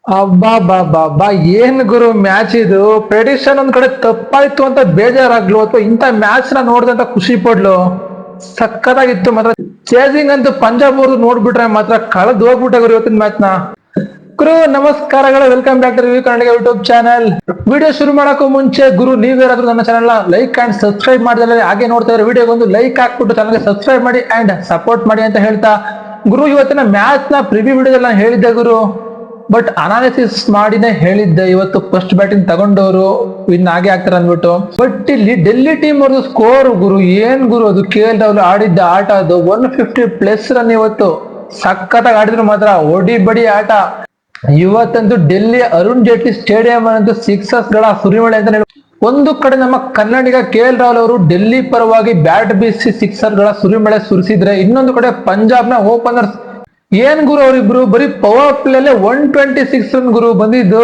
ಅಬ್ಬಾ ಏನ್ ಗುರು ಮ್ಯಾಚ್ ಇದು. ಪ್ರೆಡಿಕ್ಷನ್ ಒಂದ್ ಕಡೆ ತಪ್ಪಾಯ್ತು ಅಂತ ಬೇಜಾರಾಗ್ಲು ಅಥವಾ ಇಂತ ಮ್ಯಾಚ್ ನ ನೋಡ್ದಂತ ಖುಷಿ ಪಡ್ಲು. ಸಕ್ಕತ್ತಾಗಿತ್ತು ಮಾತ್ರ. ಚೇಸಿಂಗ್ ಅಂತೂ ಪಂಜಾಬ್ ಅವ್ರದ್ದು ನೋಡ್ಬಿಟ್ರೆ ಮಾತ್ರ ಕಳೆದು ಹೋಗ್ಬಿಟ್ಟೆ ಗುರು ಇವತ್ತಿನ ಮ್ಯಾಚ್ ನ. ಗುರು ನಮಸ್ಕಾರಗಳು, welcome back to review Kannada YouTube channel. Video ಶುರು ಮಾಡಕ್ಕೂ ಮುಂಚೆ ಗುರು ನೀವೇನಾದ್ರೂ ನನ್ನ ಚಾನಲ್ ಲೈಕ್ ಅಂಡ್ ಸಬ್ಸ್ಕ್ರೈಬ್ ಮಾಡಿದ್ರೆ ಹಾಗೆ ನೋಡ್ತಾ ಇರೋ ವಿಡಿಯೋಗೆ ಒಂದು ಲೈಕ್ ಹಾಕ್ಬಿಟ್ಟು ಚಾನಲ್ಗೆ ಸಬ್ಸ್ಕ್ರೈಬ್ ಮಾಡಿ ಅಂಡ್ ಸಪೋರ್ಟ್ ಮಾಡಿ ಅಂತ ಹೇಳ್ತಾ, ಗುರು ಇವತ್ತಿನ ಮ್ಯಾಚ್ ನ ಪ್ರಿವ್ಯೂ ವಿಡಿಯೋದಲ್ಲಿ ನಾನು ಹೇಳಿದ್ದೆ ಗುರು, ಬಟ್ ಅನಾಲಿಸಿಸ್ ಮಾಡಿನೇ ಹೇಳಿದ್ದೆ ಇವತ್ತು ಫಸ್ಟ್ ಬ್ಯಾಟಿಂಗ್ ತಗೊಂಡವರು ವಿನ್ ಆಗೇ ಆಗ್ತಾರೆ ಅಂದ್ಬಿಟ್ಟು. ಬಟ್ ಇಲ್ಲಿ ಡೆಲ್ಲಿ ಟೀಮ್ ಅವ್ರದ್ದು ಸ್ಕೋರ್ ಗುರು, ಏನ್ ಗುರು ಅದು. KL ರಾಹುಲ್ ಆಡಿದ್ದ ಆಟ ಅದು 150+ ರನ್. ಇವತ್ತು ಸಖತ್ತಾಗಿ ಆಡಿದ್ರು ಮಾತ್ರ, ಒಡಿ ಬಡಿ ಆಟ. ಇವತ್ತಂತೂ ಡೆಲ್ಲಿ ಅರುಣ್ ಜೇಟ್ಲಿ ಸ್ಟೇಡಿಯಂ ಅಂತೂ ಸಿಕ್ಸರ್ಸ್ ಗಳ ಸುರಿಮಳೆ ಅಂತ ಹೇಳಿ. ಒಂದು ಕಡೆ ನಮ್ಮ ಕನ್ನಡಿಗ KL ರಾಹುಲ್ ಅವರು ಡೆಲ್ಲಿ ಪರವಾಗಿ ಬ್ಯಾಟ್ ಬೀಸಿ ಸಿಕ್ಸರ್ ಗಳ ಸುರಿಮಳೆ ಸುರಿಸಿದ್ರೆ, ಇನ್ನೊಂದು ಕಡೆ ಪಂಜಾಬ್ ನ ಓಪನರ್ಸ್ ಏನ್ ಗುರು ಅವರಿಬ್ರು ಬರೀ ಪವರ್ ಪ್ಲೇ 126 ರನ್ ಗುರು ಬಂದಿದ್ದು.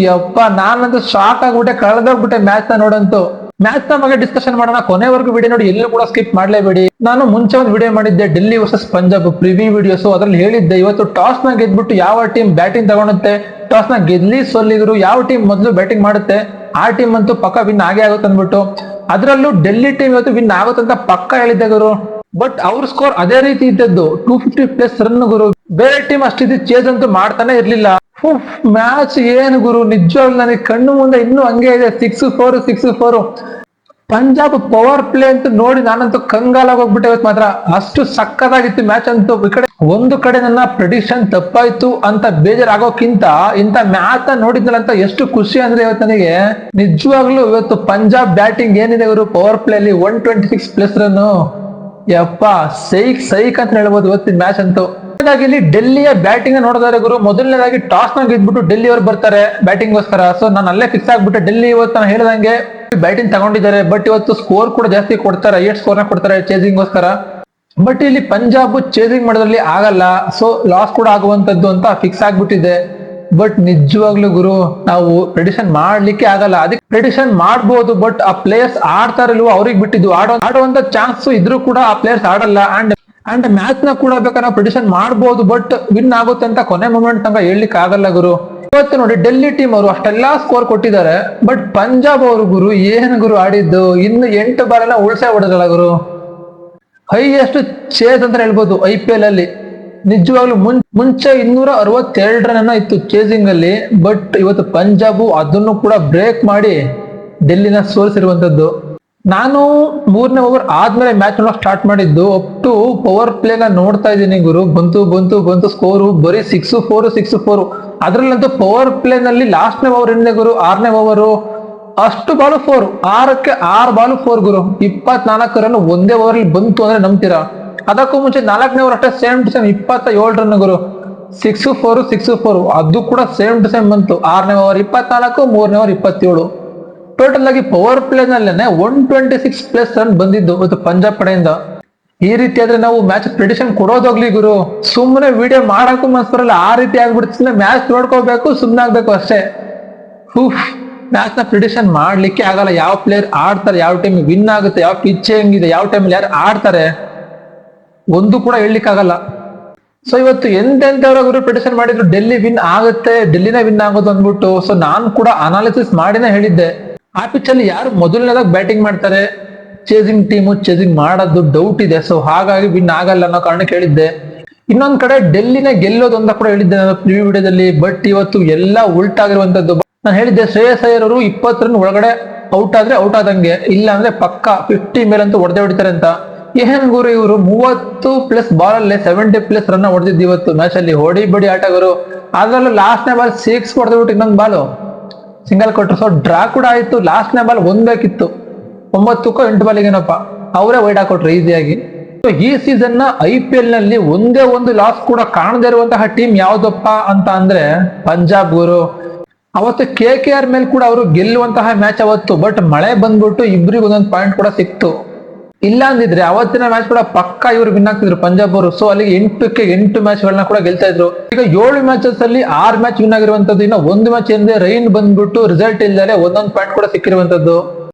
ಯಪ್ಪ, ನಾನಂತೂ ಶಾಕ್ ಆಗ್ಬಿಟ್ಟೆ, ಕಳೆದೋಗ್ಬಿಟ್ಟೆ ಮ್ಯಾಚ್ ನ ನೋಡಂತೂ. ಮ್ಯಾಚ್ ನ ಬಗ್ಗೆ ಡಿಸ್ಕಷನ್ ಮಾಡೋಣ, ಕೊನೆವರೆಗೂ ವಿಡಿಯೋ ನೋಡಿ, ಎಲ್ಲೂ ಕೂಡ ಸ್ಕಿಪ್ ಮಾಡ್ಲೇಬೇಡಿ. ನಾನು ಮುಂಚೆ ಒಂದು ವಿಡಿಯೋ ಮಾಡಿದ್ದೆ Delhi versus Punjab preview videos, ಅದ್ರಲ್ಲಿ ಹೇಳಿದ್ದೆ ಇವತ್ತು ಟಾಸ್ ನ ಗೆದ್ಬಿಟ್ಟು ಯಾವ ಟೀಮ್ ಬ್ಯಾಟಿಂಗ್ ತಗೊಳುತ್ತೆ, ಟಾಸ್ ನ ಗೆದ್ಲಿ ಸೋಲಿದ್ರು ಯಾವ ಟೀಮ್ ಮೊದಲು ಬ್ಯಾಟಿಂಗ್ ಮಾಡುತ್ತೆ ಆ ಟೀಮ್ ಅಂತೂ ಪಕ್ಕ ವಿನ್ ಆಗೇ ಆಗುತ್ತೆ ಅಂದ್ಬಿಟ್ಟು. ಅದ್ರಲ್ಲೂ ಡೆಲ್ಲಿ ಟೀಮ್ ಇವತ್ತು ವಿನ್ ಆಗುತ್ತಂತ ಪಕ್ಕ ಹೇಳಿದ್ದೆ ಗುರು. ಬಟ್ ಅವ್ರ ಸ್ಕೋರ್ ಅದೇ ರೀತಿ ಇದ್ದದ್ದು, 250+ ರನ್ ಗುರು. ಬೇರೆ ಟೀಮ್ ಅಷ್ಟಿದ್ದು ಚೇಸ್ ಅಂತೂ ಮಾಡ್ತಾನೆ ಇರ್ಲಿಲ್ಲ. ಮ್ಯಾಚ್ ಏನು ಗುರು, ನಿಜವಾಗ್ಲೂ ನನಗೆ ಕಣ್ಣು ಮುಂದೆ ಇನ್ನೂ ಹಂಗೆ ಇದೆ. 6-4 ಪಂಜಾಬ್ ಪವರ್ ಪ್ಲೇ ಅಂತ ನೋಡಿ ನಾನಂತೂ ಕಂಗಾಲಾಗಿ ಹೋಗ್ಬಿಟ್ಟೆ ಇವತ್ತು ಮಾತ್ರ. ಅಷ್ಟು ಸಕ್ಕತ್ತಾಗಿತ್ತು ಮ್ಯಾಚ್ ಅಂತೂ. ಒಂದು ಕಡೆ ನನ್ನ ಪ್ರೆಡಿಕ್ಷನ್ ತಪ್ಪಾಯ್ತು ಅಂತ ಬೇಜಾರಾಗೋಕ್ಕಿಂತ ಇಂತ ಮ್ಯಾಚ್ ನೋಡಿದ್ನಲ್ಲ ಅಂತ ಎಷ್ಟು ಖುಷಿ ಅಂದ್ರೆ ಇವತ್ತು ನನಗೆ. ನಿಜವಾಗ್ಲೂ ಇವತ್ತು ಪಂಜಾಬ್ ಬ್ಯಾಟಿಂಗ್ ಏನಿದೆ ಗುರು, ಪವರ್ ಪ್ಲೇ ಅಲ್ಲಿ 126+ ರನ್. ಯಪ್ಪ, ಸೈಕ್ ಅಂತ ಹೇಳ್ಬೋದು ಇವತ್ತಿನ ಮ್ಯಾಚ್ ಅಂತೂ. ಇಲ್ಲಿ ಡೆಲ್ಲಿಯ ಬ್ಯಾಟಿಂಗ್ ನೋಡಿದ್ರೆ ಗುರು, ಮೊದಲನೇದಾಗಿ ಟಾಸ್ ನ ಗೆದ್ಬಿಟ್ಟು ಡೆಲ್ಲಿ ಅವರು ಬರ್ತಾರೆ ಬ್ಯಾಟಿಂಗ್ ಗೋಸ್ಕರ. ಸೊ ನಾನು ಅಲ್ಲೇ ಫಿಕ್ಸ್ ಆಗ್ಬಿಟ್ಟೆ, ಡೆಲ್ಲಿ ಇವತ್ತು ನಾನು ಹೇಳಿದಂಗೆ ಬ್ಯಾಟಿಂಗ್ ತಗೊಂಡಿದ್ದಾರೆ. ಬಟ್ ಇವತ್ತು ಸ್ಕೋರ್ ಕೂಡ ಜಾಸ್ತಿ ಕೊಡ್ತಾರೆ, 8 ಸ್ಕೋರ್ ನ ಕೊಡ್ತಾರೆ ಚೇಸಿಂಗ್ ಗೋಸ್ಕರ. ಬಟ್ ಇಲ್ಲಿ ಪಂಜಾಬ್ ಚೇಸಿಂಗ್ ಮಾಡೋದ್ರಲ್ಲಿ ಆಗಲ್ಲ, ಸೊ ಲಾಸ್ ಕೂಡ ಆಗುವಂತದ್ದು ಅಂತ ಫಿಕ್ಸ್ ಆಗ್ಬಿಟ್ಟಿದೆ. ಬಟ್ ನಿಜವಾಗ್ಲೂ ಗುರು, ನಾವು ಪ್ರೆಡಿಕ್ಷನ್ ಮಾಡ್ಲಿಕ್ಕೆ ಆಗಲ್ಲ. ಅದಕ್ಕೆ ಪ್ರೆಡಿಕ್ಷನ್ ಮಾಡ್ಬೋದು, ಬಟ್ ಆ ಪ್ಲೇಯರ್ಸ್ ಆಡ್ತಾರಲ್ವೋ ಅವ್ರಿಗೆ ಬಿಟ್ಟಿದ್ದು. ಆಡುವಂತ ಚಾನ್ಸ್ ಇದ್ರೂ ಕೂಡ ಆ ಪ್ಲೇಯರ್ಸ್ ಆಡಲ್ಲ. ಅಂಡ್ ಮ್ಯಾಚ್ ನ ಕೂಡ ಬೇಕಾದ್ರೆ ನಾವು ಪ್ರೆಡಿಕ್ಷನ್ ಮಾಡ್ಬೋದು, ಬಟ್ ವಿನ್ ಆಗುತ್ತೆ ಅಂತ ಕೊನೆ ಮೂಮೆಂಟ್ ತನಕ ಹೇಳಲಿಕ್ಕೆ ಆಗಲ್ಲ ಗುರು. ಇವತ್ತು ನೋಡಿ ಡೆಲ್ಲಿ ಟೀಮ್ ಅವರು ಅಷ್ಟೆಲ್ಲಾ ಸ್ಕೋರ್ ಕೊಟ್ಟಿದ್ದಾರೆ, ಬಟ್ ಪಂಜಾಬ್ ಅವರು ಗುರು ಏನು ಗುರು ಆಡಿದ್ದು, ಇನ್ನು 8 ಬಾಲ್ ಉಳ್ಸೆ ಹೊಡೆದಲ್ಲ ಗುರು. ಹೈಯೆಸ್ಟ್ ಚೇಸ್ ಅಂತ ಹೇಳ್ಬೋದು IPL ಅಲ್ಲಿ. ನಿಜವಾಗ್ಲೂ ಮುಂಚೆ 262 ರನ್ ಇತ್ತು ಚೇಸಿಂಗ್ ಅಲ್ಲಿ, ಬಟ್ ಇವತ್ತು ಪಂಜಾಬ್ ಅದನ್ನು ಕೂಡ ಬ್ರೇಕ್ ಮಾಡಿ ಡೆಲ್ಲಿನ ಸೋಲಿಸಿರುವಂತದ್ದು. ನಾನು 3ನೇ ಓವರ್ ಆದ್ಮೇಲೆ ಮ್ಯಾಚ್ ನೋಡಕ್ ಸ್ಟಾರ್ಟ್ ಮಾಡಿದ್ದು. ಅಪ್ ಟು ಪವರ್ ಪ್ಲೇ ನ ನೋಡ್ತಾ ಇದ್ದೀನಿ ಗುರು, ಬಂತು ಸ್ಕೋರು ಬರೀ 6-4. ಅದ್ರಲ್ಲಂತೂ ಪವರ್ ಪ್ಲೇ ನಲ್ಲಿ ಲಾಸ್ಟ್ನೇ ಓವರ್ ಏನಿದೆ ಗುರು, 6ನೇ ಓವರು, ಅಷ್ಟು ಬಾಲು 4, 6ಕ್ಕೆ 6 ಬಾಲು 4 ಗುರು. 24 ರನ್ ಒಂದೇ ಓವರ್ ಅಲ್ಲಿ ಬಂತು ಅಂದ್ರೆ ನಂಬ್ತೀರಾ? ಅದಕ್ಕೂ ಮುಂಚೆ 4ನೇ ಓವರ್ ಅಷ್ಟೇ ಸೇಮ್ ಟು ಸೇಮ್ 27 ರನ್ ಗುರು. 6-4 ಅದು ಕೂಡ ಸೇಮ್ ಟು ಸೇಮ್ ಬಂತು. 6ನೇ ಓವರ್ 24, 3ನೇ ಓವರ್ 27. ಟೋಟಲ್ ಆಗಿ ಪವರ್ ಪ್ಲೇ ನಲ್ಲೇನೆ 126+ ರನ್ ಬಂದಿದ್ದು ಇವತ್ತು ಪಂಜಾಬ್ ಕಡೆಯಿಂದ. ಈ ರೀತಿ ಆದ್ರೆ ನಾವು ಮ್ಯಾಚ್ ಪ್ರೆಡಿಕ್ಷನ್ ಕೊಡೋದೋಗ್ಲಿ ಗುರು, ಸುಮ್ಮನೆ ವಿಡಿಯೋ ಮಾಡಕ್ಕೂ ಮನ್ಸ್ ಬರಲ್ಲ. ಆ ರೀತಿ ಆಗ್ಬಿಡ್ತಿಲ್ಲ. ಮ್ಯಾಚ್ ನೋಡ್ಕೋಬೇಕು, ಸುಮ್ಮನೆ ಆಗ್ಬೇಕು ಅಷ್ಟೇ. ಮ್ಯಾಚ್ ನ ಪ್ರಿಡಿಕ್ಷನ್ ಮಾಡ್ಲಿಕ್ಕೆ ಆಗಲ್ಲ. ಯಾವ ಪ್ಲೇಯರ್ ಆಡ್ತಾರೆ, ಯಾವ ಟೈಮ್ ವಿನ್ ಆಗುತ್ತೆ, ಯಾವ ಪಿಚ್ ಹೆಂಗಿದೆ, ಯಾವ ಟೈಮಲ್ಲಿ ಯಾರು ಆಡ್ತಾರೆ, ಒಂದು ಕೂಡ ಹೇಳಲಿಕ್ಕೆ ಆಗಲ್ಲ. ಸೊ ಇವತ್ತು ಎಂತೆಂತವ್ರು ಪ್ರಿಡಿಕ್ಷನ್ ಮಾಡಿದ್ರು ಡೆಲ್ಲಿ ವಿನ್ ಆಗುತ್ತೆ, ಡೆಲ್ಲಿನೇ ವಿನ್ ಆಗೋದು ಅಂದ್ಬಿಟ್ಟು. ಸೊ ನಾನು ಕೂಡ ಅನಾಲಿಸಿಸ್ ಮಾಡಿನೇ ಹೇಳಿದ್ದೆ, ಆ ಪಿಚ್ ಅಲ್ಲಿ ಯಾರು ಮೊದಲನೇದಾಗ ಬ್ಯಾಟಿಂಗ್ ಮಾಡ್ತಾರೆ, ಚೇಸಿಂಗ್ ಟೀಮು ಚೇಸಿಂಗ್ ಮಾಡೋದು ಡೌಟ್ ಇದೆ. ಸೊ ಹಾಗಾಗಿ ವಿನ್ ಆಗಲ್ಲ ಅನ್ನೋ ಕಾರಣಕ್ಕೆ ಹೇಳಿದ್ದೆ. ಇನ್ನೊಂದ್ ಕಡೆ ಡೆಲ್ಲಿನೇ ಗೆಲ್ಲೋದು ಅಂತ ಕೂಡ ಹೇಳಿದ್ದೆ ನಾನು ಪ್ರಿವ್ಯೂ ವಿಡಿಯೋದಲ್ಲಿ. ಬಟ್ ಇವತ್ತು ಎಲ್ಲ ಉಲ್ಟಾಗಿರುವಂತದ್ದು. ನಾನು ಹೇಳಿದ್ದೆ ಶ್ರೇಯಸ್ ಅಯ್ಯರ್ ಅವರು 20 ರನ್ ಒಳಗಡೆ ಔಟ್ ಆದ್ರೆ ಔಟ್ ಆದಂಗೆ, ಇಲ್ಲ ಅಂದ್ರೆ ಪಕ್ಕ 50 ಮೇಲಂತೂ ಹೊಡೆದೇ ಹೊಡಿತಾರೆ ಅಂತ. ಏನ್ ಗುರು, ಇವರು 30+ ಬಾಲ್ ಅಲ್ಲೇ 70+ ರನ್ ಹೊಡೆದಿದ್ದು ಇವತ್ತು ಮ್ಯಾಚ್ ಅಲ್ಲಿ. ಹೊಡಿ ಬಡಿ ಆಟಗಾರರು. ಅದ್ರಲ್ಲೂ ಲಾಸ್ಟ್ನೇ ಬಾಲ್ 6 ಹೊಡೆದ್ಬಿಟ್ಟು ಇನ್ನೊಂದು ಬಾಲು ಸಿಂಗಲ್ ಕೊಟ್ಟರು. ಸೊ ಡ್ರಾ ಕೂಡ ಆಯ್ತು. ಲಾಸ್ಟ್ನೇ ಬಾಲ್ 1 ಬೇಕಿತ್ತು, 9ಕ್ಕೋ 8 ಬಾಲಿಗೇನಪ್ಪ ಅವರೇ ವೈಡ್ ಹಾಕೊಟ್ರು ಈಸಿಯಾಗಿ. ಈ ಸೀಸನ್ ನ IPL ನಲ್ಲಿ ಒಂದೇ ಒಂದು ಲಾಸ್ ಕೂಡ ಕಾಣದೇ ಇರುವಂತಹ ಟೀಮ್ ಯಾವ್ದಪ್ಪ ಅಂತ ಅಂದ್ರೆ ಪಂಜಾಬ್ ಗುರು. ಅವತ್ತು KKR ಮೇಲೆ ಕೂಡ ಅವರು ಗೆಲ್ಲುವಂತಹ ಮ್ಯಾಚ್ ಅವತ್ತು. ಬಟ್ ಮಳೆ ಬಂದ್ಬಿಟ್ಟು ಇಬ್ರಿಗೆ ಒಂದೊಂದು ಪಾಯಿಂಟ್ ಕೂಡ ಸಿಕ್ತು. ಇಲ್ಲ ಅಂದಿದ್ರೆ ಅವತ್ತಿನ ಮ್ಯಾಚ್ ಕೂಡ ಪಕ್ಕ ಇವ್ರು ವಿನ್ ಆಗ್ತಿದ್ರು ಪಂಜಾಬ್ ಅವರು. ಸೊ ಅಲ್ಲಿಗೆ 8ಕ್ಕೆ 8 ಮ್ಯಾಚ್ಗಳನ್ನ ಕೂಡ ಗೆಲ್ತಾ ಇದ್ರು. ಈಗ 7 ಮ್ಯಾಚಸ್ ಅಲ್ಲಿ 6 ಮ್ಯಾಚ್ ವಿನ್ ಆಗಿರುವಂತದ್ದು. ಇನ್ನು 1 ಮ್ಯಾಚ್ ಏನಿದೆ ರೈನ್ ಬಂದ್ಬಿಟ್ಟು ರಿಸಲ್ಟ್ ಇಲ್ಲದೆ 1 ಪಾಯಿಂಟ್ ಕೂಡ ಸಿಕ್ಕಿರುವಂತದ್ದು.